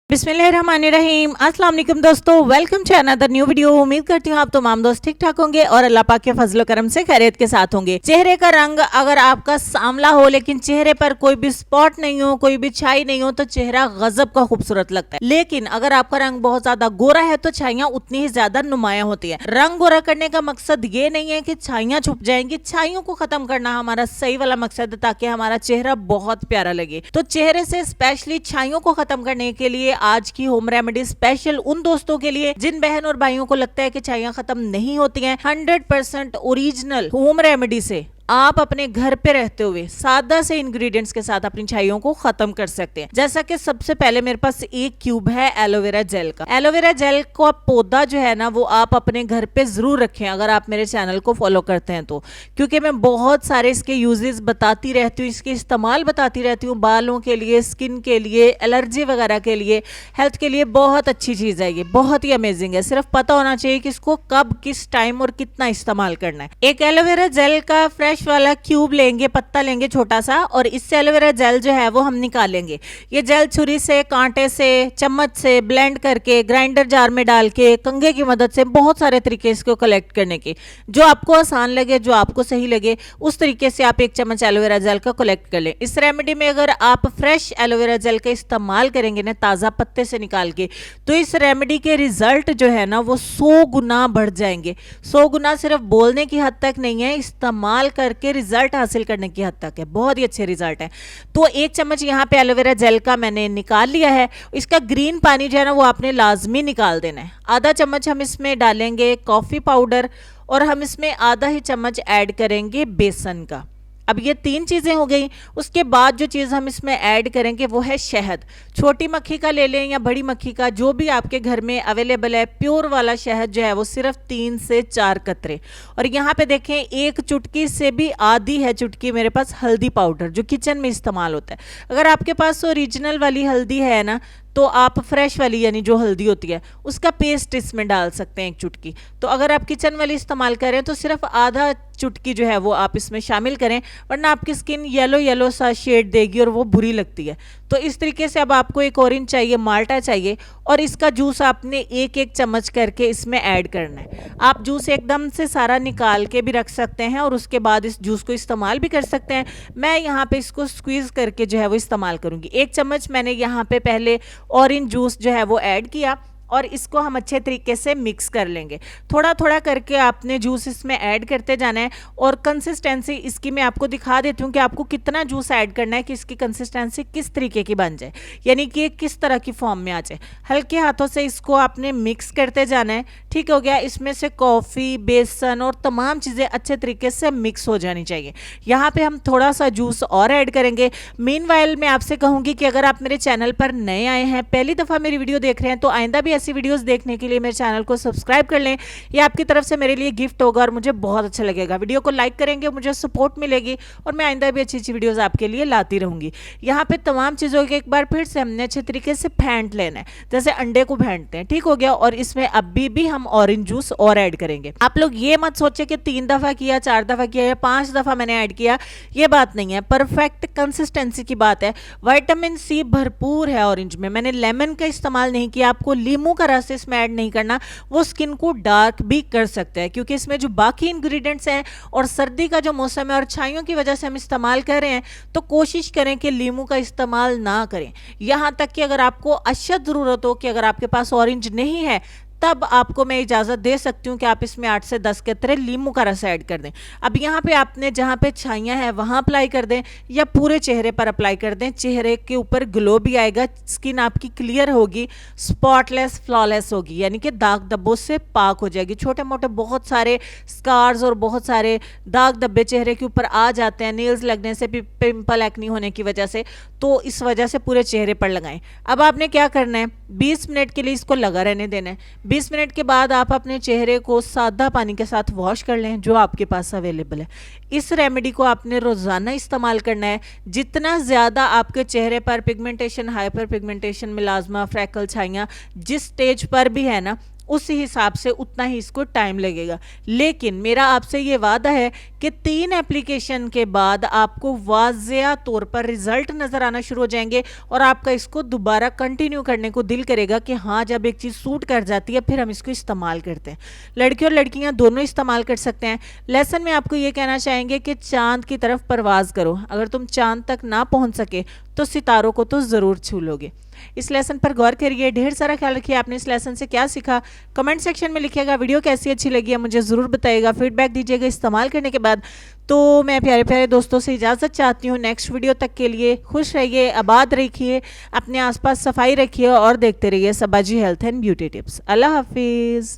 बिस्मिल्लाहिर्रहमानिर्रहीम। अस्सलाम वालेकुम दोस्तों, welcome to another new video. उम्मीद करती हूँ आप तमाम दोस्त ठीक ठाक होंगे और अल्लाह पाक के फजल करम से खैरियत के साथ होंगे। चेहरे का रंग अगर आपका सांवला हो लेकिन चेहरे पर कोई भी स्पॉट नहीं हो, कोई भी छाई नहीं हो, तो चेहरा गजब का खूबसूरत लगता है। लेकिन अगर आपका रंग बहुत ज्यादा गोरा है तो छाइयां उतनी ही ज्यादा नुमाया होती है। रंग गोरा करने का मकसद ये नहीं है कि छाइयां छुप जाएंगी, छाइयों को खत्म करना हमारा सही वाला मकसद है ताकि हमारा चेहरा बहुत प्यारा लगे। तो चेहरे से स्पेशली छाइयों को खत्म करने के लिए आज की होम रेमेडी स्पेशल उन दोस्तों के लिए जिन बहन और भाइयों को लगता है कि छाइयां खत्म नहीं होती हैं। 100% ओरिजिनल होम रेमेडी से आप अपने घर पे रहते हुए सादा से इंग्रेडिएंट्स के साथ अपनी छाइयों को खत्म कर सकते हैं। जैसा कि सबसे पहले मेरे पास एक क्यूब है एलोवेरा जेल का। एलोवेरा जेल का पौधा जो है ना वो आप अपने घर पे जरूर रखें अगर आप मेरे चैनल को फॉलो करते हैं तो, क्योंकि मैं बहुत सारे इसके यूजेस बताती रहती हूँ, इसके इस्तेमाल बताती रहती हूँ। बालों के लिए, स्किन के लिए, एलर्जी वगैरह के लिए, हेल्थ के लिए बहुत अच्छी चीज है। ये बहुत ही अमेजिंग है। सिर्फ पता होना चाहिए कि इसको कब, किस टाइम और कितना इस्तेमाल करना है। एक एलोवेरा जेल का फ्रेश वाला क्यूब लेंगे, पत्ता लेंगे छोटा सा, और इससे एलोवेरा जेल जो है वो हम निकालेंगे। ये जेल छुरी से, कांटे से, चम्मच से ब्लेंड करके, ग्राइंडर जार में डाल के, कंघे की मदद से, बहुत सारे तरीके इसको कलेक्ट करने के, जो आपको आसान लगे, जो आपको सही लगे उस तरीके से आप एक चम्मच एलोवेरा जेल का कलेक्ट कर लें। इस रेमेडी में अगर आप फ्रेश एलोवेरा जेल का इस्तेमाल करेंगे ना, ताज़ा पत्ते से निकाल के, तो इस रेमेडी के रिजल्ट जो है ना वो 100 गुना बढ़ जाएंगे। 100 गुना सिर्फ बोलने की हद तक नहीं है, इस्तेमाल करके रिजल्ट हासिल करने की हद तक है। बहुत ही अच्छे रिजल्ट है। तो एक चम्मच यहाँ पे एलोवेरा जेल का मैंने निकाल लिया है। इसका ग्रीन पानी जो है ना वो आपने लाजमी निकाल देना है। आधा चम्मच हम इसमें डालेंगे कॉफी पाउडर और हम इसमें आधा ही चम्मच ऐड करेंगे बेसन का। अब ये 3 चीज़ें हो गई। उसके बाद जो चीज़ हम इसमें ऐड करेंगे वो है शहद। छोटी मक्खी का ले लें या बड़ी मक्खी का, जो भी आपके घर में अवेलेबल है। प्योर वाला शहद जो है वो सिर्फ 3 से 4 कतरे। और यहाँ पे देखें एक चुटकी से भी आधी है चुटकी मेरे पास हल्दी पाउडर, जो किचन में इस्तेमाल होता है। अगर आपके पास ओरिजिनल वाली हल्दी है ना तो आप फ्रेश वाली यानी जो हल्दी होती है उसका पेस्ट इसमें डाल सकते हैं एक चुटकी। तो अगर आप किचन वाली इस्तेमाल करें तो सिर्फ आधा चुटकी जो है वो आप इसमें शामिल करें, वरना आपकी स्किन येलो येलो सा शेड देगी और वो बुरी लगती है। तो इस तरीके से अब आपको एक ऑरेंज चाहिए, माल्टा चाहिए, और इसका जूस आपने एक एक चम्मच करके इसमें ऐड करना है। आप जूस एकदम से सारा निकाल के भी रख सकते हैं और उसके बाद इस जूस को इस्तेमाल भी कर सकते हैं। मैं यहाँ पे इसको स्क्वीज करके जो है वो इस्तेमाल करूँगी। एक चम्मच मैंने यहाँ पे पहले ऑरेंज जूस जो है वो ऐड किया और इसको हम अच्छे तरीके से मिक्स कर लेंगे। थोड़ा थोड़ा करके आपने जूस इसमें ऐड करते जाना है और कंसिस्टेंसी इसकी मैं आपको दिखा देती हूँ कि आपको कितना जूस ऐड करना है कि इसकी कंसिस्टेंसी किस तरीके की बन जाए, यानी कि किस तरह की फॉर्म में आ जाए। हल्के हाथों से इसको आपने मिक्स करते जाना है। ठीक हो गया। इसमें से कॉफ़ी, बेसन और तमाम चीज़ें अच्छे तरीके से मिक्स हो जानी चाहिए। यहाँ पर हम थोड़ा सा जूस और ऐड करेंगे। मीनवाइल मैं आपसे कहूँगी कि अगर आप मेरे चैनल पर नए आए हैं, पहली दफ़ा मेरी वीडियो देख रहे हैं, तो आइंदा भी ऐसी वीडियोस देखने के लिए मेरे चैनल को सब्सक्राइब कर लें। ये आपकी तरफ से मेरे लिए गिफ्ट होगा और मुझे बहुत अच्छा लगेगा। वीडियो को लाइक करेंगे, मुझे सपोर्ट मिलेगी और मैं आइंदा भी अच्छी अच्छी वीडियोस आपके लिए लाती रहूंगी। यहाँ पे तमाम चीज़ों को एक बार फिर से हमने अच्छे तरीके से फेंट लेना है, जैसे अंडे को फेंटते हैं। ठीक हो गया। और इसमें अभी भी हम ऑरेंज जूस और ऐड करेंगे। आप लोग ये मत सोचे कि 3 दफ़ा किया, 4 दफ़ा किया या 5 दफ़ा मैंने ऐड किया, ये बात नहीं है। परफेक्ट कंसिस्टेंसी की बात है। विटामिन सी भरपूर है ऑरेंज में। मैंने लेमन का इस्तेमाल नहीं किया, आपको लीमू का रस इसमें ऐड नहीं करना। वो स्किन को डार्क भी कर सकता है, क्योंकि इसमें जो बाकी इंग्रेडिएंट्स हैं और सर्दी का जो मौसम है और छाइयों की वजह से हम इस्तेमाल कर रहे हैं, तो कोशिश करें कि लीमू का इस्तेमाल ना करें। यहाँ तक कि अगर आपको अशद ज़रूरत हो कि अगर आपके पास ऑरेंज नहीं है तब आपको मैं इजाज़त दे सकती हूँ कि आप इसमें 8 से 10 कतरे लीमू का रस ऐड कर दें। अब यहाँ पे आपने जहाँ पे छाइयाँ हैं वहाँ अप्लाई कर दें या पूरे चेहरे पर अप्लाई कर दें। चेहरे के ऊपर ग्लो भी आएगा, स्किन आपकी क्लियर होगी, स्पॉटलेस, फ्लॉलेस होगी, यानी कि दाग धब्बों से पाक हो जाएगी। छोटे मोटे बहुत सारे स्कार्स और बहुत सारे दाग धब्बे चेहरे के ऊपर आ जाते हैं नेल्स लगने से, पिंपल एक्नी होने की वजह से, तो इस वजह से पूरे चेहरे पर लगाएं। अब आपने क्या करना है, 20 मिनट के लिए इसको लगा रहने देना है। 20 मिनट के बाद आप अपने चेहरे को सादा पानी के साथ वॉश कर लें, जो आपके पास अवेलेबल है। इस रेमेडी को आपने रोज़ाना इस्तेमाल करना है। जितना ज़्यादा आपके चेहरे पर पिगमेंटेशन, हाइपर पिगमेंटेशन, मिलाजमा, फ्रैकल, छाइयाँ जिस स्टेज पर भी है ना, उस हिसाब से उतना ही इसको टाइम लगेगा। लेकिन मेरा आपसे ये वादा है कि 3 एप्लीकेशन के बाद आपको वाज़िया तौर पर रिजल्ट नज़र आना शुरू हो जाएंगे और आपका इसको दोबारा कंटिन्यू करने को दिल करेगा कि हाँ, जब एक चीज़ सूट कर जाती है फिर हम इसको इस्तेमाल करते हैं। लड़के और लड़कियां दोनों इस्तेमाल कर सकते हैं। लेसन में आपको ये कहना चाहेंगे कि चांद की तरफ परवाज करो। अगर तुम चांद तक ना पहुंच सके तो सितारों को तो ज़रूर छू लोगे। इस लेसन पर गौर करिए, ढेर सारा ख्याल रखिए। आपने इस लेसन से क्या सीखा कमेंट सेक्शन में लिखिएगा। वीडियो कैसी अच्छी लगी है मुझे ज़रूर बताइएगा, फीडबैक दीजिएगा इस्तेमाल करने के बाद। तो मैं प्यारे प्यारे दोस्तों से इजाज़त चाहती हूँ। नेक्स्ट वीडियो तक के लिए खुश रहिए, आबाद रखिए, अपने आसपास सफाई रखिए और देखते रहिए सबाजी हेल्थ एंड ब्यूटी टिप्स। अल्लाह हाफिज़।